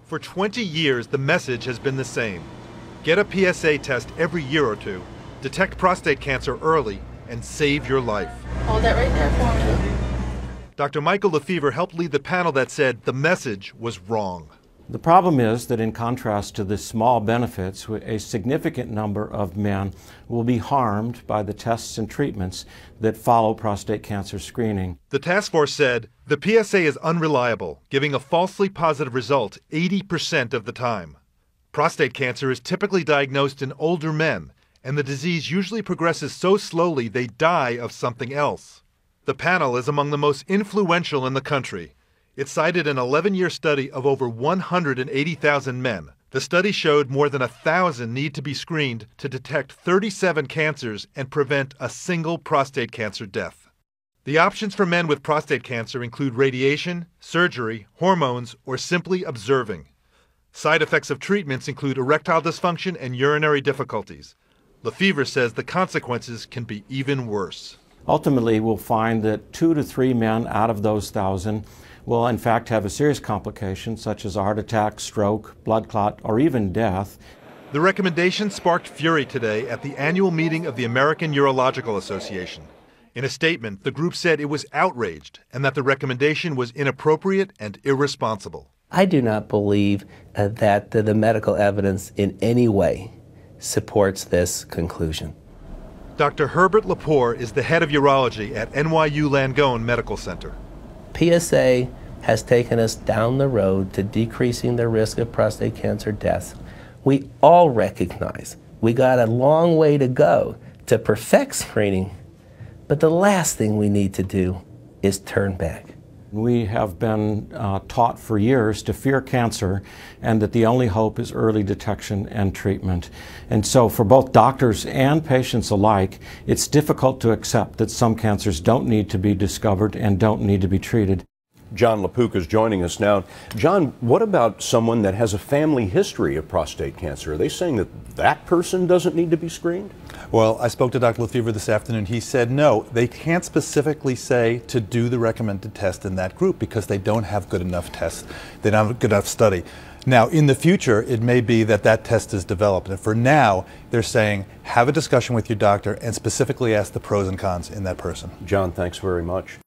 For 20 years, the message has been the same. Get a PSA test every year or two, detect prostate cancer early, and save your life. Hold that right there for me. Dr. Michael Lefevre helped lead the panel that said the message was wrong. The problem is that in contrast to the small benefits, a significant number of men will be harmed by the tests and treatments that follow prostate cancer screening. The task force said the PSA is unreliable, giving a falsely positive result 80% of the time. Prostate cancer is typically diagnosed in older men, and the disease usually progresses so slowly they die of something else. The panel is among the most influential in the country. It cited an 11-year study of over 180,000 men. The study showed more than 1,000 need to be screened to detect 37 cancers and prevent a single prostate cancer death. The options for men with prostate cancer include radiation, surgery, hormones, or simply observing. Side effects of treatments include erectile dysfunction and urinary difficulties. Lefevre says the consequences can be even worse. Ultimately, we'll find that 2 to 3 men out of those 1,000 will in fact have a serious complication such as a heart attack, stroke, blood clot, or even death. The recommendation sparked fury today at the annual meeting of the American Urological Association. In a statement, the group said it was outraged and that the recommendation was inappropriate and irresponsible. I do not believe that the medical evidence in any way supports this conclusion. Dr. Herbert Lepore is the head of urology at NYU Langone Medical Center. PSA has taken us down the road to decreasing the risk of prostate cancer deaths. We all recognize we got a long way to go to perfect screening, but the last thing we need to do is turn back. We have been taught for years to fear cancer and that the only hope is early detection and treatment. And so for both doctors and patients alike, it's difficult to accept that some cancers don't need to be discovered and don't need to be treated. Jon LaPook is joining us now. Jon, what about someone that has a family history of prostate cancer? Are they saying that that person doesn't need to be screened? Well, I spoke to Dr. Lefevre this afternoon. He said no, they can't specifically say to do the recommended test in that group because they don't have good enough tests. They don't have a good enough study. Now, in the future, it may be that that test is developed. And for now, they're saying have a discussion with your doctor and specifically ask the pros and cons in that person. Jon, thanks very much.